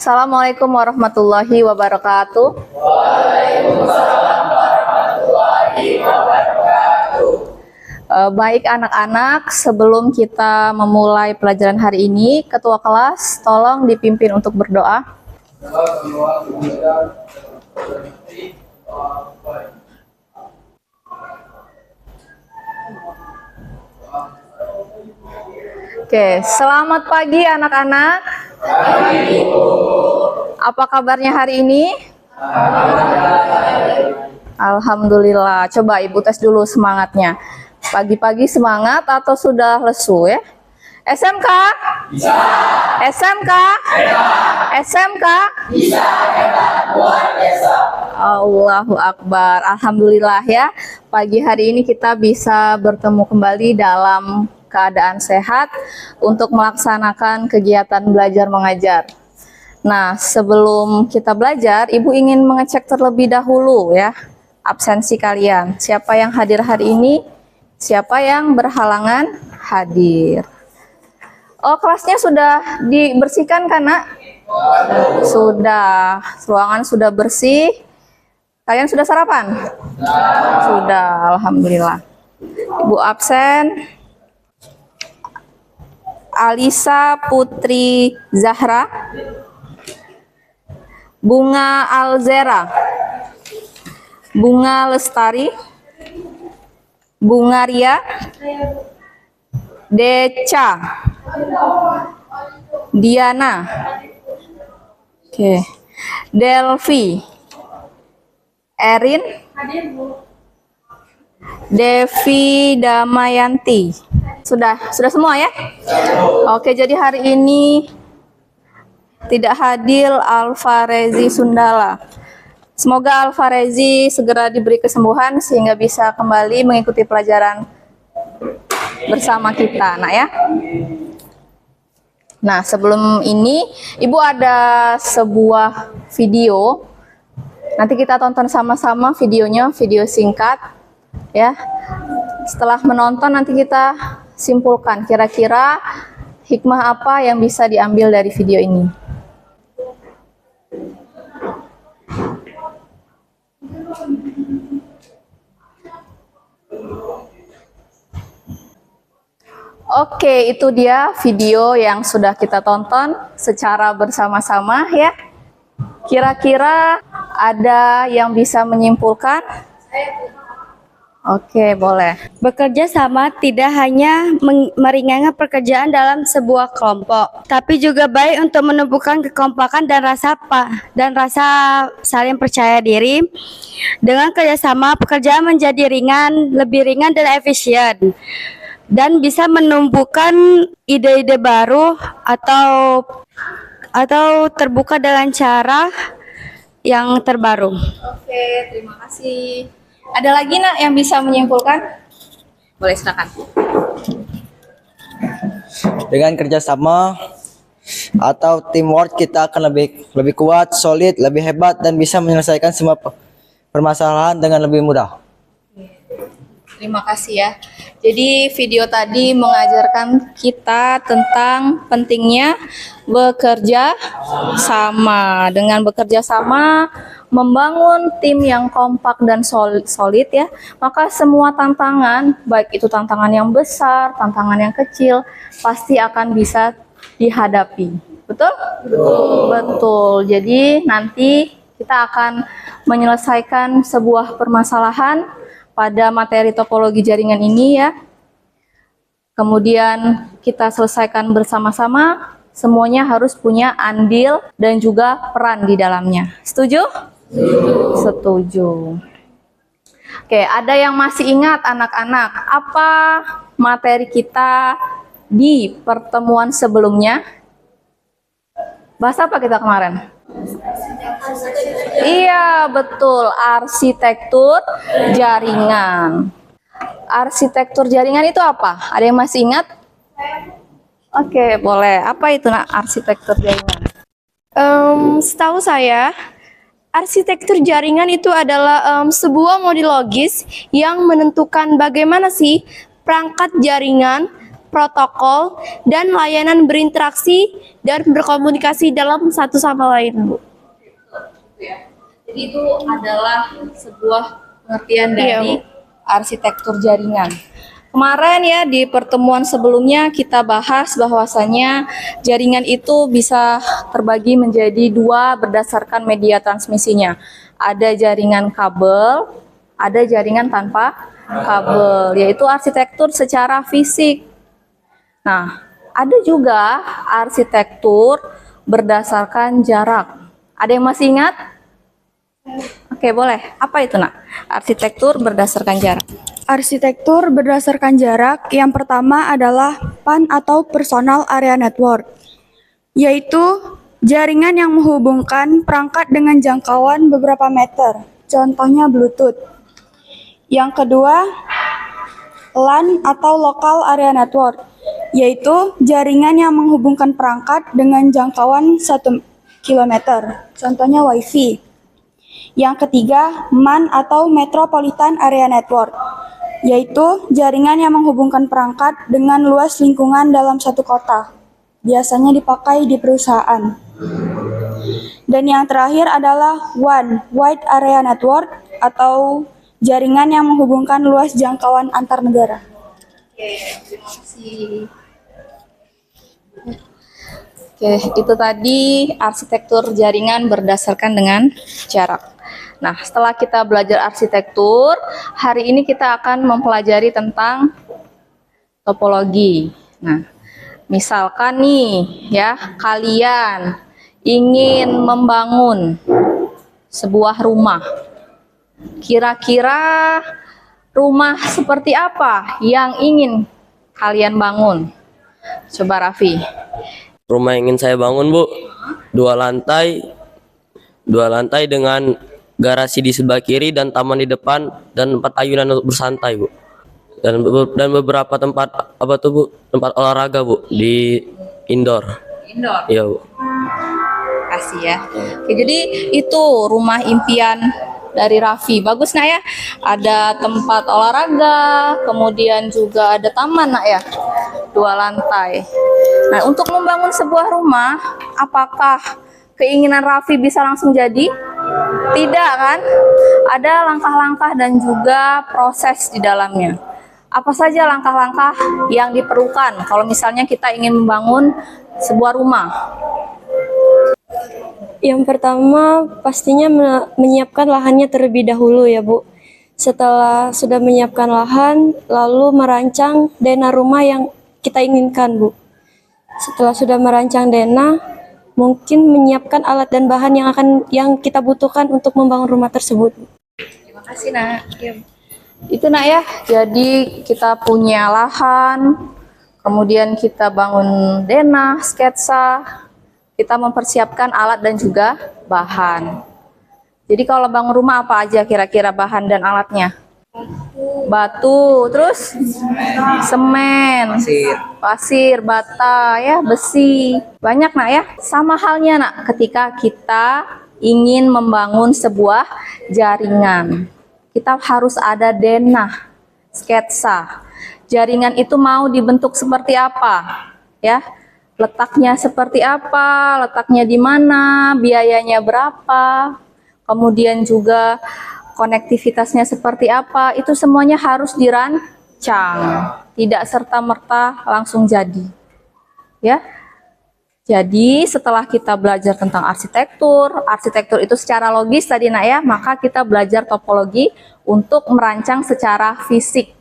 Assalamualaikum warahmatullahi wabarakatuh. Waalaikumsalam warahmatullahi wabarakatuh. Baik anak-anak, sebelum kita memulai pelajaran hari ini, ketua kelas tolong dipimpin untuk berdoa. Oke, selamat pagi anak-anak. Apa kabarnya hari ini? Alhamdulillah. Coba Ibu tes dulu semangatnya. Pagi-pagi semangat atau sudah lesu ya? SMK? Bisa. SMK? Bisa. SMK? Bisa. Luar biasa. Allahu Akbar. Alhamdulillah ya. Pagi hari ini kita bisa bertemu kembali dalam keadaan sehat untuk melaksanakan kegiatan belajar mengajar. Nah, sebelum kita belajar, Ibu ingin mengecek terlebih dahulu ya absensi kalian. Siapa yang hadir hari ini? Siapa yang berhalangan hadir? Oh, kelasnya sudah dibersihkan kan, Nak? Sudah. Ruangan sudah bersih. Kalian sudah sarapan? Sudah, alhamdulillah. Ibu absen. Alisa Putri Zahra, Bunga Alzera, Bunga Lestari, Bunga Ria, Deca, Diana, Delvi, Erin, Devi Damayanti. Sudah semua ya? Oke, jadi hari ini tidak hadir Alfarezi Sundala. Semoga Alfarezi segera diberi kesembuhan sehingga bisa kembali mengikuti pelajaran bersama kita, Nak ya. Nah, sebelum ini Ibu ada sebuah video. Nanti kita tonton sama-sama videonya, video singkat ya. Setelah menonton nanti kita simpulkan kira-kira hikmah apa yang bisa diambil dari video ini. Oke, itu dia video yang sudah kita tonton secara bersama-sama ya. Kira-kira ada yang bisa menyimpulkan? Oke, boleh. Bekerja sama tidak hanya meringankan pekerjaan dalam sebuah kelompok, tapi juga baik untuk menumbuhkan kekompakan dan rasa saling percaya diri. Dengan kerjasama, pekerjaan menjadi lebih ringan dan efisien, dan bisa menumbuhkan ide-ide baru atau terbuka dengan cara yang terbaru. Oke, terima kasih. Ada lagi Nak yang bisa menyimpulkan? Boleh, silakan. Dengan kerjasama atau teamwork kita akan lebih kuat, solid, lebih hebat dan bisa menyelesaikan semua permasalahan dengan lebih mudah. Terima kasih ya. Jadi video tadi mengajarkan kita tentang pentingnya bekerja sama. Dengan bekerja sama, membangun tim yang kompak dan solid ya, maka semua tantangan, baik itu tantangan yang besar, tantangan yang kecil, pasti akan bisa dihadapi. Betul? Betul. Jadi nanti kita akan menyelesaikan sebuah permasalahan pada materi topologi jaringan ini ya. Kemudian kita selesaikan bersama-sama, semuanya harus punya andil dan juga peran di dalamnya. Setuju? Setuju. Oke, ada yang masih ingat anak-anak apa materi kita di pertemuan sebelumnya? Bahas apa kita kemarin? Iya, betul, arsitektur jaringan. Arsitektur jaringan itu apa? Ada yang masih ingat? Oke, boleh. Apa itu Nak, arsitektur jaringan? Setahu saya, arsitektur jaringan itu adalah sebuah model logis yang menentukan bagaimana sih perangkat jaringan protokol, dan layanan berinteraksi dan berkomunikasi dalam satu sama lain, Bu. Jadi itu adalah sebuah pengertian Iya, dari arsitektur jaringan. Kemarin ya di pertemuan sebelumnya kita bahas bahwasanya jaringan itu bisa terbagi menjadi dua berdasarkan media transmisinya. Ada jaringan kabel, ada jaringan tanpa kabel, yaitu arsitektur secara fisik. Nah, ada juga arsitektur berdasarkan jarak. Ada yang masih ingat? Oke, boleh. Apa itu, Nak? Arsitektur berdasarkan jarak. Arsitektur berdasarkan jarak yang pertama adalah PAN atau Personal Area Network, yaitu jaringan yang menghubungkan perangkat dengan jangkauan beberapa meter, contohnya Bluetooth. Yang kedua, LAN atau Local Area Network, yaitu jaringan yang menghubungkan perangkat dengan jangkauan 1 km, contohnya Wi-Fi. Yang ketiga, MAN atau Metropolitan Area Network, yaitu jaringan yang menghubungkan perangkat dengan luas lingkungan dalam satu kota, biasanya dipakai di perusahaan. Dan yang terakhir adalah WAN, Wide Area Network, atau jaringan yang menghubungkan luas jangkauan antar negara. Oke, itu tadi arsitektur jaringan berdasarkan dengan jarak. Nah, setelah kita belajar arsitektur, hari ini kita akan mempelajari tentang topologi. Nah, misalkan nih ya, kalian ingin membangun sebuah rumah. Kira-kira rumah seperti apa yang ingin kalian bangun? Coba Raffi. Rumah yang ingin saya bangun, Bu, dua lantai dengan garasi di sebelah kiri dan taman di depan dan tempat ayunan untuk bersantai, Bu. Dan beberapa tempat apa tuh, Bu? Tempat olahraga, Bu, di indoor. Indoor. Iya, Bu. Kasih ya. Oke, jadi itu rumah impian dari Raffi. Bagus, Nak ya. Ada tempat olahraga, kemudian juga ada taman, Nak ya. 2 lantai. Nah, untuk membangun sebuah rumah, apakah keinginan Raffi bisa langsung jadi? Tidak kan? Ada langkah-langkah dan juga proses di dalamnya. Apa saja langkah-langkah yang diperlukan kalau misalnya kita ingin membangun sebuah rumah? Yang pertama pastinya menyiapkan lahannya terlebih dahulu ya, Bu. Setelah sudah menyiapkan lahan, lalu merancang dena rumah yang kita inginkan, Bu. Setelah sudah merancang dena, mungkin menyiapkan alat dan bahan yang kita butuhkan untuk membangun rumah tersebut. Terima kasih, Nak. Itu, Nak ya. Jadi kita punya lahan, kemudian kita bangun denah, sketsa, kita mempersiapkan alat dan juga bahan. Jadi kalau bangun rumah apa aja kira-kira bahan dan alatnya? Batu, terus semen, pasir, bata, ya, besi. Banyak, Nak ya. Sama halnya, Nak, ketika kita ingin membangun sebuah jaringan. Kita harus ada denah, sketsa. Jaringan itu mau dibentuk seperti apa? Ya. Letaknya seperti apa? Letaknya di mana? Biayanya berapa? Kemudian juga konektivitasnya seperti apa, itu semuanya harus dirancang, tidak serta-merta langsung jadi. Ya. Jadi setelah kita belajar tentang arsitektur itu secara logis tadi, Nak ya, maka kita belajar topologi untuk merancang secara fisik.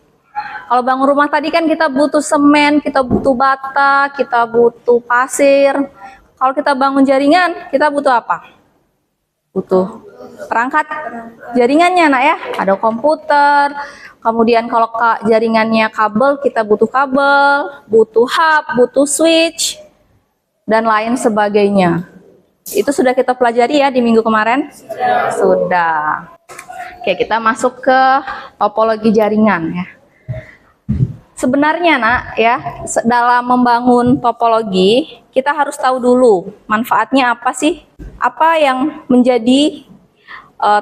Kalau bangun rumah tadi kan kita butuh semen, kita butuh bata, kita butuh pasir. Kalau kita bangun jaringan, kita butuh apa? Butuh perangkat jaringannya, Nak ya. Ada komputer. Kemudian kalau jaringannya kabel, kita butuh kabel, butuh hub, butuh switch, dan lain sebagainya. Itu sudah kita pelajari ya di minggu kemarin? Sudah. Oke, kita masuk ke topologi jaringan ya. Sebenarnya, Nak ya, dalam membangun topologi, kita harus tahu dulu manfaatnya apa sih? Apa yang menjadi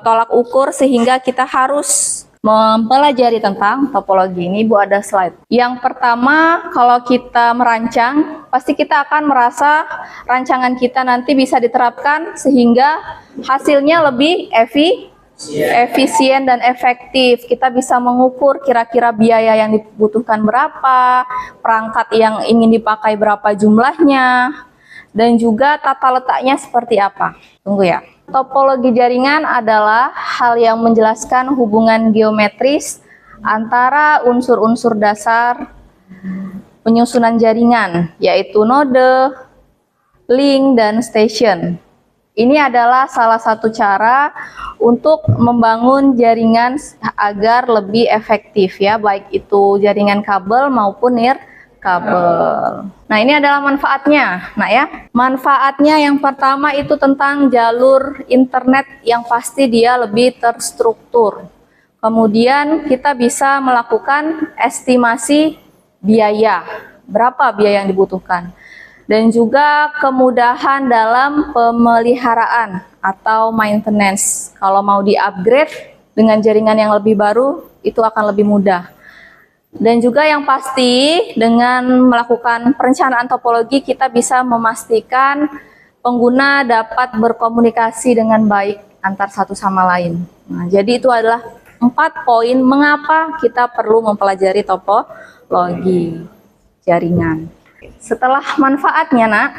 tolak ukur sehingga kita harus mempelajari tentang topologi. Ini Ibu ada slide. Yang pertama, kalau kita merancang, pasti kita akan merasa rancangan kita nanti bisa diterapkan sehingga hasilnya lebih efisien dan efektif. Kita bisa mengukur kira-kira biaya yang dibutuhkan berapa, perangkat yang ingin dipakai berapa jumlahnya, dan juga tata letaknya seperti apa. Tunggu ya. Topologi jaringan adalah hal yang menjelaskan hubungan geometris antara unsur-unsur dasar penyusunan jaringan, yaitu node, link, dan station. Ini adalah salah satu cara untuk membangun jaringan agar lebih efektif ya, baik itu jaringan kabel maupun kabel. Nah, ini adalah manfaatnya. Nah ya, manfaatnya yang pertama itu tentang jalur internet yang pasti dia lebih terstruktur. Kemudian kita bisa melakukan estimasi biaya, berapa biaya yang dibutuhkan. Dan juga kemudahan dalam pemeliharaan atau maintenance. Kalau mau di-upgrade dengan jaringan yang lebih baru, itu akan lebih mudah. Dan juga yang pasti dengan melakukan perencanaan topologi kita bisa memastikan pengguna dapat berkomunikasi dengan baik antar satu sama lain. Nah, jadi itu adalah 4 poin mengapa kita perlu mempelajari topologi jaringan. Setelah manfaatnya, Nak,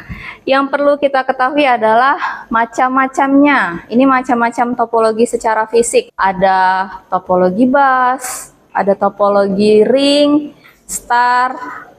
yang perlu kita ketahui adalah macam-macamnya. Ini macam-macam topologi secara fisik. Ada topologi bus, ada topologi ring, star,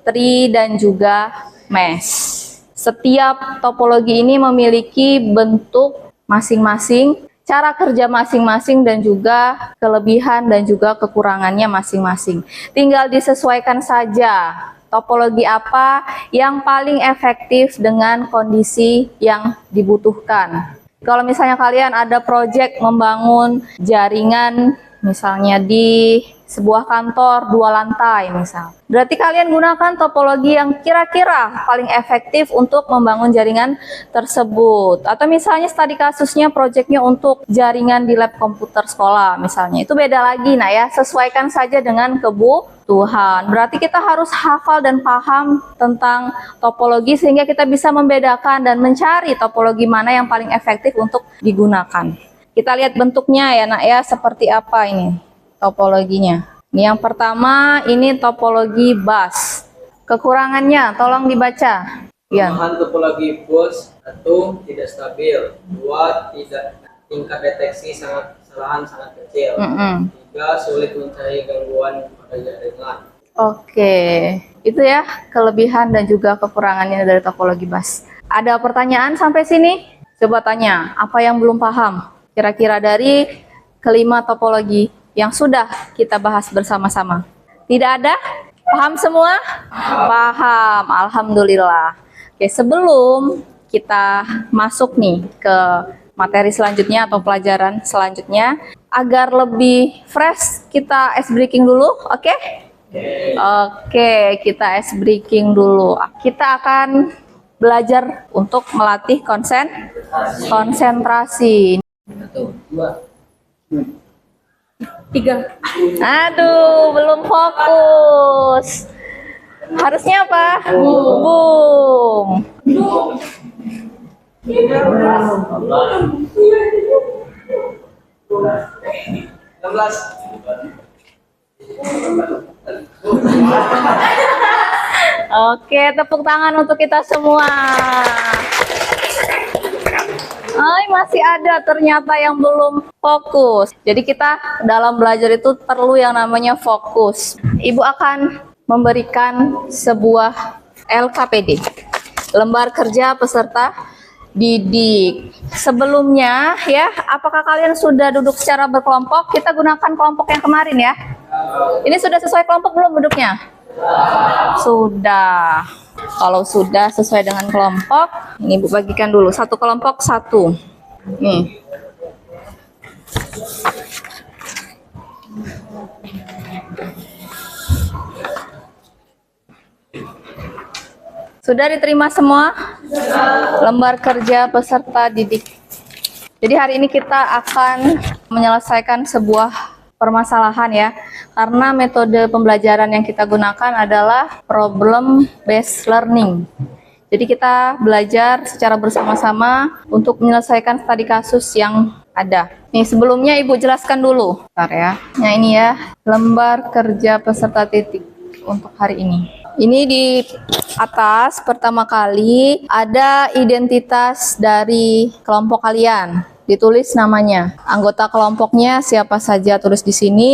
tree, dan juga mesh. Setiap topologi ini memiliki bentuk masing-masing, cara kerja masing-masing, dan juga kelebihan dan juga kekurangannya masing-masing. Tinggal disesuaikan saja topologi apa yang paling efektif dengan kondisi yang dibutuhkan. Kalau misalnya kalian ada proyek membangun jaringan misalnya di sebuah kantor 2 lantai misal. Berarti kalian gunakan topologi yang kira-kira paling efektif untuk membangun jaringan tersebut. Atau misalnya studi kasusnya proyeknya untuk jaringan di lab komputer sekolah misalnya. Itu beda lagi, nah ya, sesuaikan saja dengan kebutuhan. Berarti kita harus hafal dan paham tentang topologi sehingga kita bisa membedakan dan mencari topologi mana yang paling efektif untuk digunakan. Kita lihat bentuknya ya, Nak ya, seperti apa ini topologinya. Ini yang pertama, ini topologi bus. Kekurangannya tolong dibaca. Ya. Kelemahan topologi bus, 1. Tidak stabil, 2. Tingkat deteksi kesalahan sangat kecil, 3. Sulit mencari gangguan pada jaringan. Oke, itu ya kelebihan dan juga kekurangannya dari topologi bus. Ada pertanyaan sampai sini? Coba tanya, apa yang belum paham? Kira-kira dari kelima topologi yang sudah kita bahas bersama-sama. Tidak ada? Paham semua? Paham, alhamdulillah. Oke, sebelum kita masuk nih ke materi selanjutnya atau pelajaran selanjutnya, agar lebih fresh kita ice breaking dulu, oke? Oke, kita ice breaking dulu. Kita akan belajar untuk melatih konsentrasi. 3. Aduh, belum fokus. Harusnya apa? Boom. Oke, tepuk tangan untuk kita semua. Ay, masih ada ternyata yang belum fokus. Jadi kita dalam belajar itu perlu yang namanya fokus. Ibu akan memberikan sebuah LKPD, lembar kerja peserta didik. Sebelumnya ya, apakah kalian sudah duduk secara berkelompok? Kita gunakan kelompok yang kemarin ya. Ini sudah sesuai kelompok belum duduknya? Sudah. Kalau sudah sesuai dengan kelompok, ini Ibu bagikan dulu. Satu kelompok 1. Nih. Sudah diterima semua? Lembar kerja peserta didik. Jadi hari ini kita akan menyelesaikan sebuah permasalahan ya, karena metode pembelajaran yang kita gunakan adalah problem based learning. Jadi kita belajar secara bersama-sama untuk menyelesaikan studi kasus yang ada. Nih sebelumnya Ibu jelaskan dulu, bentar ya. Nah ini ya, lembar kerja peserta titik untuk hari ini. Ini di atas pertama kali ada identitas dari kelompok kalian. Ditulis namanya, anggota kelompoknya siapa saja tulis di sini,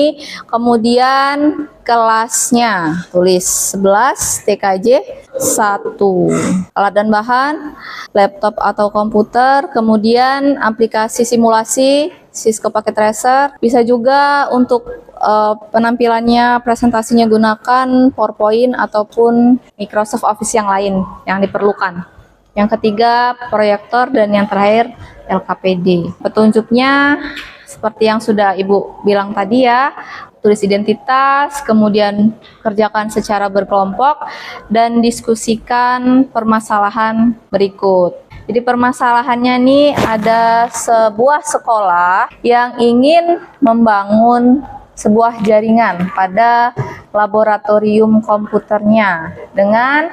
kemudian kelasnya tulis 11 TKJ 1, alat dan bahan laptop atau komputer, kemudian aplikasi simulasi Cisco Packet Tracer, bisa juga untuk penampilannya presentasinya gunakan PowerPoint ataupun Microsoft Office yang lain yang diperlukan. Yang ketiga proyektor, dan yang terakhir LKPD. Petunjuknya seperti yang sudah Ibu bilang tadi ya, tulis identitas, kemudian kerjakan secara berkelompok, dan diskusikan permasalahan berikut. Jadi permasalahannya nih, ada sebuah sekolah yang ingin membangun sebuah jaringan pada laboratorium komputernya dengan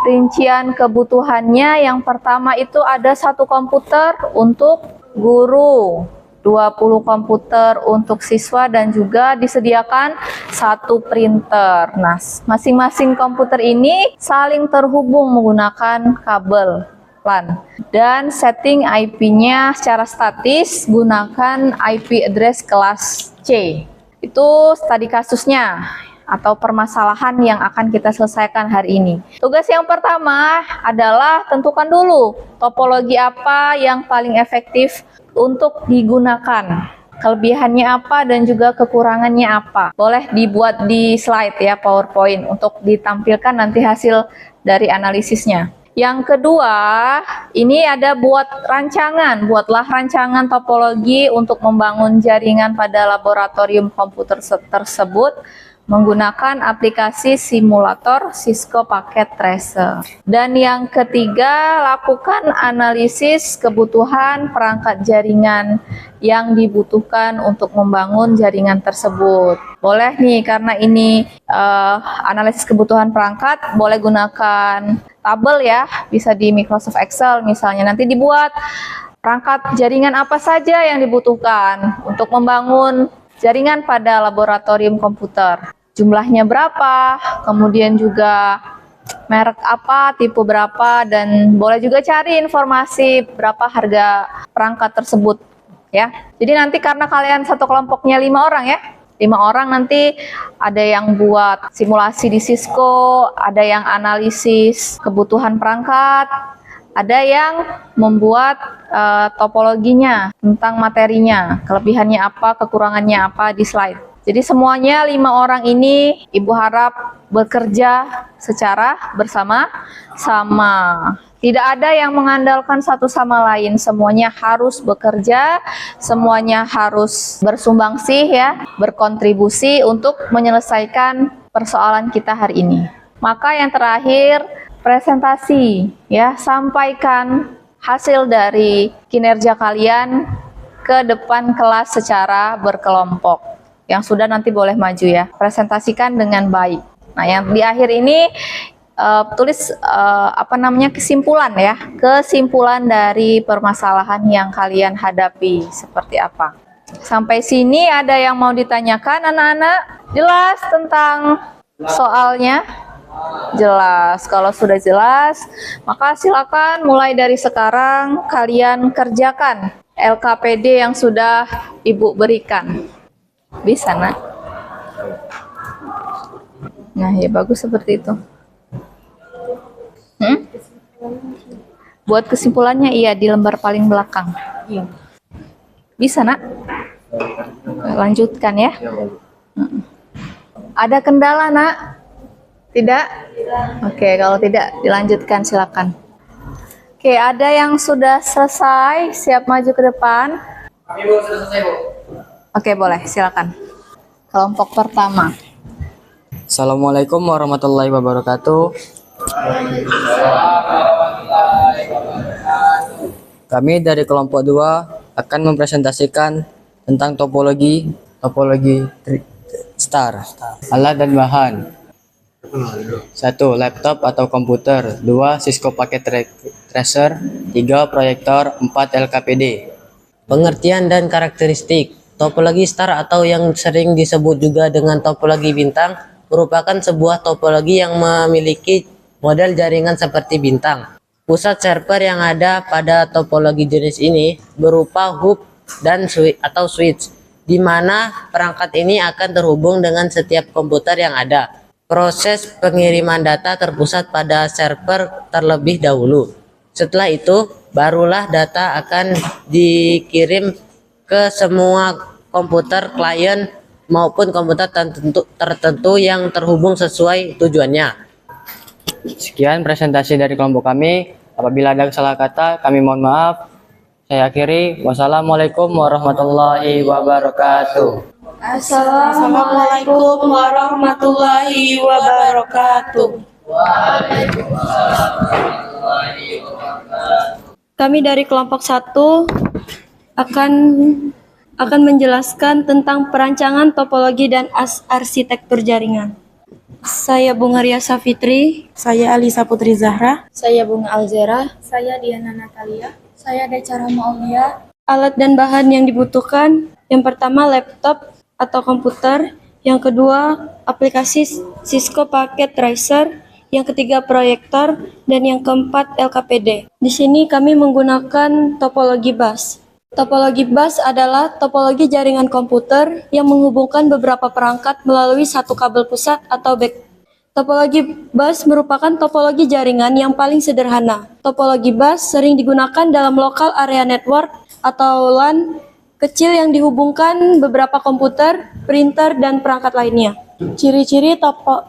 rincian kebutuhannya. Yang pertama itu ada 1 komputer untuk guru, 20 komputer untuk siswa, dan juga disediakan 1 printer. Nah, masing-masing komputer ini saling terhubung menggunakan kabel LAN. Dan setting IP-nya secara statis gunakan IP address kelas C. Itu studi kasusnya atau permasalahan yang akan kita selesaikan hari ini. Tugas yang pertama adalah tentukan dulu topologi apa yang paling efektif untuk digunakan. Kelebihannya apa dan juga kekurangannya apa. Boleh dibuat di slide ya, PowerPoint, untuk ditampilkan nanti hasil dari analisisnya. Yang kedua, ini ada buatlah rancangan topologi untuk membangun jaringan pada laboratorium komputer tersebut menggunakan aplikasi simulator Cisco Packet Tracer. Dan yang ketiga, lakukan analisis kebutuhan perangkat jaringan yang dibutuhkan untuk membangun jaringan tersebut. Boleh nih, karena ini analisis kebutuhan perangkat, boleh gunakan tabel ya, bisa di Microsoft Excel misalnya. Nanti dibuat perangkat jaringan apa saja yang dibutuhkan untuk membangun jaringan pada laboratorium komputer. Jumlahnya berapa, kemudian juga merek apa, tipe berapa, dan boleh juga cari informasi berapa harga perangkat tersebut ya. Jadi nanti karena kalian satu kelompoknya 5 orang ya, 5 orang nanti ada yang buat simulasi di Cisco, ada yang analisis kebutuhan perangkat, ada yang membuat topologinya tentang materinya, kelebihannya apa, kekurangannya apa di slide. Jadi semuanya 5 orang ini Ibu harap bekerja secara bersama-sama. Tidak ada yang mengandalkan satu sama lain, semuanya harus bekerja, semuanya harus bersumbangsi ya, berkontribusi untuk menyelesaikan persoalan kita hari ini. Maka yang terakhir, presentasi ya, sampaikan hasil dari kinerja kalian ke depan kelas secara berkelompok. Yang sudah nanti boleh maju ya, presentasikan dengan baik. Nah, yang di akhir ini tulis kesimpulan ya, kesimpulan dari permasalahan yang kalian hadapi seperti apa. Sampai sini ada yang mau ditanyakan anak-anak? Jelas tentang soalnya? Jelas. Kalau sudah jelas, maka silakan mulai dari sekarang kalian kerjakan LKPD yang sudah Ibu berikan. Bisa, Nak? Nah, ya bagus seperti itu. Buat kesimpulannya iya di lembar paling belakang. Bisa, Nak? Lanjutkan ya. Ada kendala, Nak? Tidak? Oke, kalau tidak dilanjutkan silakan. Oke, ada yang sudah selesai, siap maju ke depan? Kami Bu, sudah selesai Bu. Oke, boleh, silakan. Kelompok pertama. Assalamualaikum warahmatullahi wabarakatuh. Kami dari kelompok 2 akan mempresentasikan tentang topologi Topologi star. Alat dan bahan. 1. Laptop atau komputer. 2. Cisco Packet Tracer. 3. Proyektor. 4. LKPD. Pengertian dan karakteristik. Topologi star atau yang sering disebut juga dengan topologi bintang merupakan sebuah topologi yang memiliki model jaringan seperti bintang. Pusat server yang ada pada topologi jenis ini berupa hub dan switch, di mana perangkat ini akan terhubung dengan setiap komputer yang ada. Proses pengiriman data terpusat pada server terlebih dahulu. Setelah itu, barulah data akan dikirim ke semua komputer klien maupun komputer tertentu yang terhubung sesuai tujuannya. Sekian presentasi dari kelompok kami. Apabila ada salah kata, kami mohon maaf. Saya akhiri. Wassalamualaikum warahmatullahi wabarakatuh. Assalamualaikum warahmatullahi wabarakatuh. Kami dari kelompok 1 akan menjelaskan tentang perancangan topologi dan arsitektur jaringan. Saya Bunga Ria Safitri. Saya Alisa Putri Zahra. Saya Bunga Alzera. Saya Diana Natalia. Saya Decara Maulia. Alat dan bahan yang dibutuhkan. Yang pertama laptop atau komputer. Yang kedua aplikasi Cisco Packet Tracer. Yang ketiga proyektor. Dan yang keempat LKPD. Di sini kami menggunakan topologi bus. Topologi bus adalah topologi jaringan komputer yang menghubungkan beberapa perangkat melalui satu kabel pusat atau back. Topologi bus merupakan topologi jaringan yang paling sederhana. Topologi bus sering digunakan dalam local area network atau LAN kecil yang dihubungkan beberapa komputer, printer, dan perangkat lainnya. Ciri-ciri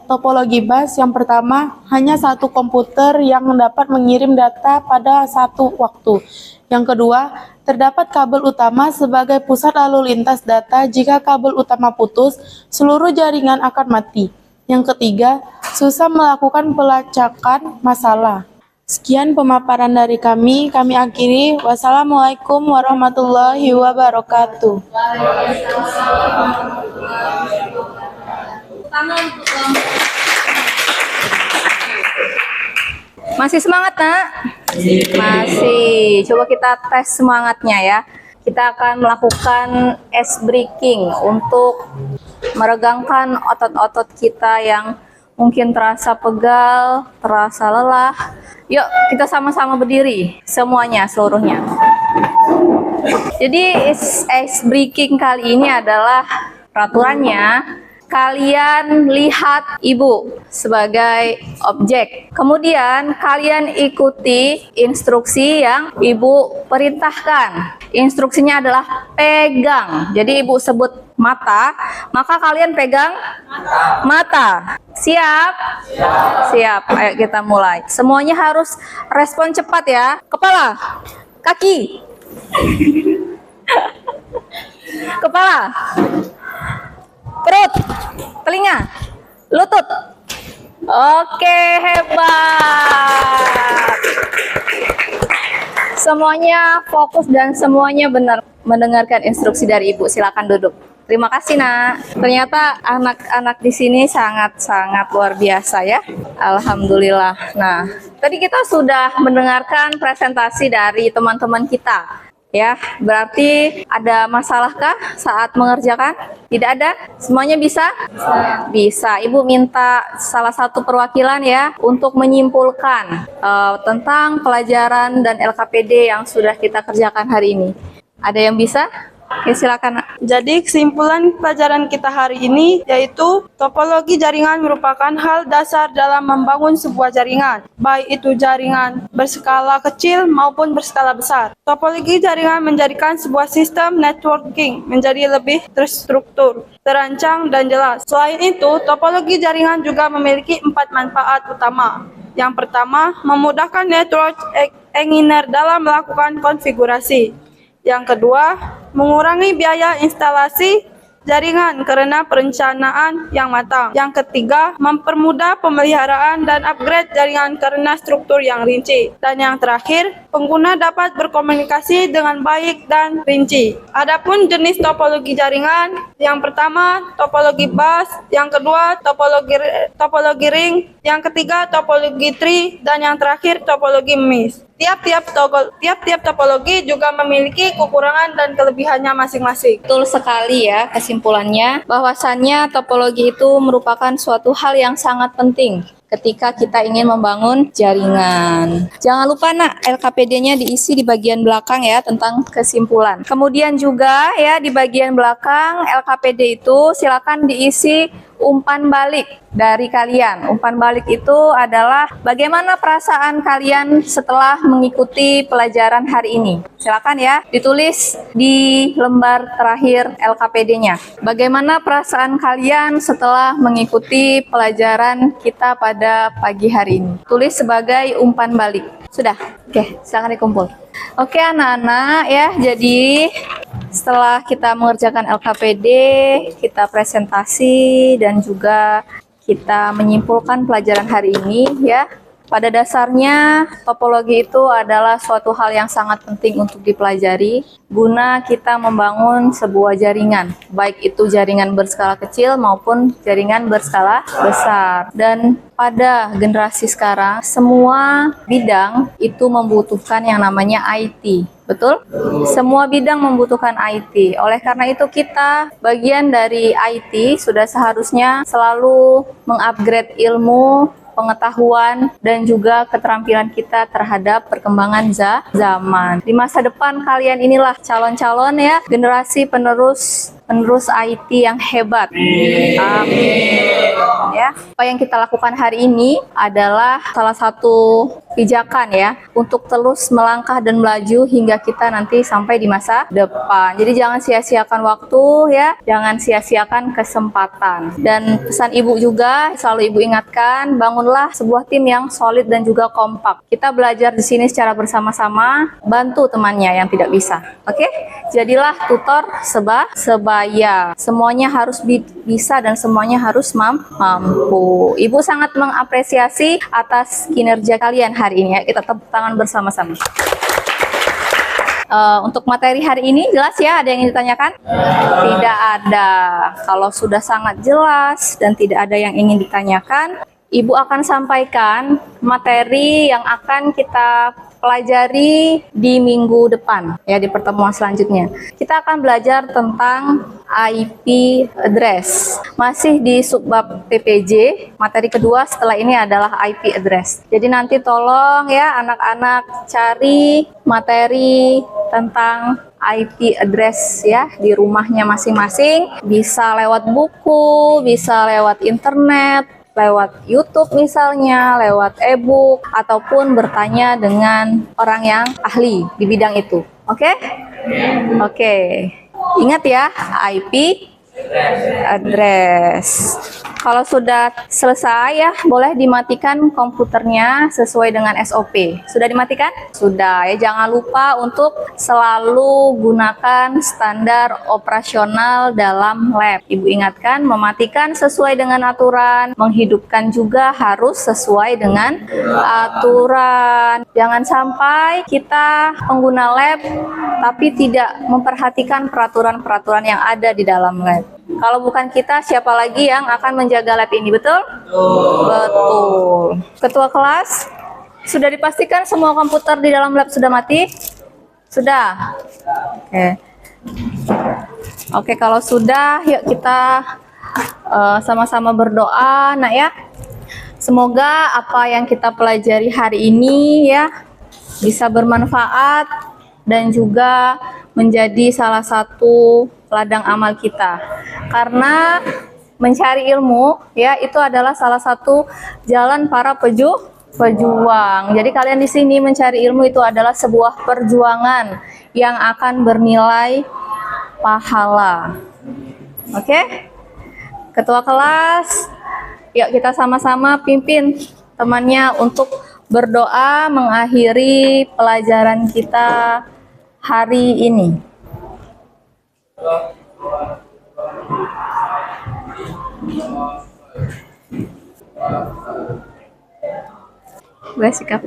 topologi bus yang pertama, hanya satu komputer yang dapat mengirim data pada satu waktu. Yang kedua, terdapat kabel utama sebagai pusat lalu lintas data. Jika kabel utama putus, seluruh jaringan akan mati. Yang ketiga, susah melakukan pelacakan masalah. Sekian pemaparan dari kami akhiri. Wassalamualaikum warahmatullahi wabarakatuh. Masih semangat, Nak? Masih. Coba kita tes semangatnya ya. Kita akan melakukan ice breaking untuk meregangkan otot-otot kita yang mungkin terasa pegal, terasa lelah. Yuk, kita sama-sama berdiri. Semuanya, seluruhnya. Jadi, ice breaking kali ini adalah peraturannya. Kalian lihat ibu sebagai objek. Kemudian kalian ikuti instruksi yang ibu perintahkan. Instruksinya adalah pegang. Jadi ibu sebut mata, maka kalian pegang mata. Siap? Siap. Ayo kita mulai. Semuanya harus respon cepat ya. Kepala, kaki, kepala, perut, telinga, lutut. Oke, hebat. Semuanya fokus dan semuanya benar mendengarkan instruksi dari ibu. Silakan duduk. Terima kasih, Nak. Ternyata anak-anak di sini sangat-sangat luar biasa ya. Alhamdulillah. Nah, tadi kita sudah mendengarkan presentasi dari teman-teman kita. Ya, berarti ada masalahkah saat mengerjakan? Tidak ada? Semuanya bisa? Bisa. Ibu minta salah satu perwakilan ya untuk menyimpulkan tentang pelajaran dan LKPD yang sudah kita kerjakan hari ini. Ada yang bisa? Oke, silakan, Nak. Jadi kesimpulan pelajaran kita hari ini yaitu topologi jaringan merupakan hal dasar dalam membangun sebuah jaringan, baik itu jaringan berskala kecil maupun berskala besar. Topologi jaringan menjadikan sebuah sistem networking menjadi lebih terstruktur, terancang, dan jelas. Selain itu, topologi jaringan juga memiliki 4 manfaat utama. Yang pertama, memudahkan network engineer dalam melakukan konfigurasi. Yang kedua, mengurangi biaya instalasi. jaringan karena perencanaan yang matang. Yang ketiga, mempermudah pemeliharaan dan upgrade jaringan karena struktur yang rinci. Dan yang terakhir, pengguna dapat berkomunikasi dengan baik dan rinci. Adapun jenis topologi jaringan, yang pertama topologi bus, yang kedua topologi ring, yang ketiga topologi tree, dan yang terakhir topologi mesh. Tiap-tiap topologi juga memiliki kekurangan dan kelebihannya masing-masing. Betul sekali ya kesimpulannya, bahwasannya topologi itu merupakan suatu hal yang sangat penting ketika kita ingin membangun jaringan. Jangan lupa nak, LKPD-nya diisi di bagian belakang ya tentang kesimpulan. Kemudian juga ya di bagian belakang LKPD itu silakan diisi umpan balik dari kalian. Umpan balik itu adalah bagaimana perasaan kalian setelah mengikuti pelajaran hari ini. Silakan ya ditulis di lembar terakhir LKPD-nya. Bagaimana perasaan kalian setelah mengikuti pelajaran kita pada pagi hari ini. Tulis sebagai umpan balik. Sudah? Oke, silakan dikumpul. Oke anak-anak ya, jadi setelah kita mengerjakan LKPD, kita presentasi dan juga kita menyimpulkan pelajaran hari ini ya. Pada dasarnya topologi itu adalah suatu hal yang sangat penting untuk dipelajari guna kita membangun sebuah jaringan, baik itu jaringan berskala kecil maupun jaringan berskala besar. Dan pada generasi sekarang semua bidang itu membutuhkan yang namanya IT. Betul? Semua bidang membutuhkan IT. Oleh karena itu kita bagian dari IT sudah seharusnya selalu mengupgrade ilmu, pengetahuan, dan juga keterampilan kita terhadap perkembangan zaman. Di masa depan kalian inilah calon-calon ya generasi penerus IT yang hebat. Amin. Ya, apa yang kita lakukan hari ini adalah salah satu pijakan ya untuk terus melangkah dan melaju hingga kita nanti sampai di masa depan. Jadi jangan sia-siakan waktu ya, jangan sia-siakan kesempatan. Dan pesan ibu juga selalu ibu ingatkan, bangunlah sebuah tim yang solid dan juga kompak. Kita belajar di sini secara bersama-sama, bantu temannya yang tidak bisa. Oke? Jadilah tutor sebaya. Semuanya harus bisa dan semuanya harus mampu. Ibu sangat mengapresiasi atas kinerja kalian hari ini ya. Kita tepuk tangan bersama-sama. Untuk materi hari ini jelas ya, ada yang ingin ditanyakan? Tidak ada. Kalau sudah sangat jelas dan tidak ada yang ingin ditanyakan, Ibu akan sampaikan materi yang akan kita pelajari di minggu depan ya, di pertemuan selanjutnya. Kita akan belajar tentang IP address. Masih di subbab PPJ, materi kedua setelah ini adalah IP address. Jadi nanti tolong ya anak-anak cari materi tentang IP address ya di rumahnya masing-masing. Bisa lewat buku, bisa lewat internet, lewat YouTube misalnya, lewat e-book, ataupun bertanya dengan orang yang ahli di bidang itu. Oke? Oke. Ingat ya, IP address. Kalau sudah selesai ya, boleh dimatikan komputernya sesuai dengan SOP. Sudah dimatikan? Sudah ya, jangan lupa untuk selalu gunakan standar operasional dalam lab. Ibu ingatkan, mematikan sesuai dengan aturan, menghidupkan juga harus sesuai dengan aturan. Jangan sampai kita pengguna lab tapi tidak memperhatikan peraturan-peraturan yang ada di dalam lab. Kalau bukan kita, siapa lagi yang akan menjaga lab ini, betul? Betul. Ketua kelas, sudah dipastikan semua komputer di dalam lab sudah mati? Sudah? Oke. Oke, kalau sudah, yuk kita sama-sama berdoa, nak ya. Semoga apa yang kita pelajari hari ini ya bisa bermanfaat dan juga menjadi salah satu ladang amal kita. Karena mencari ilmu ya itu adalah salah satu jalan para pejuang. Jadi kalian di sini mencari ilmu itu adalah sebuah perjuangan yang akan bernilai pahala. Oke? Ketua kelas, yuk kita sama-sama pimpin temannya untuk berdoa mengakhiri pelajaran kita hari ini. Gue sikap.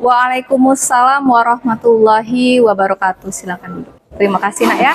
Waalaikumsalam warahmatullahi wabarakatuh. Silakan duduk. Terima kasih nak ya.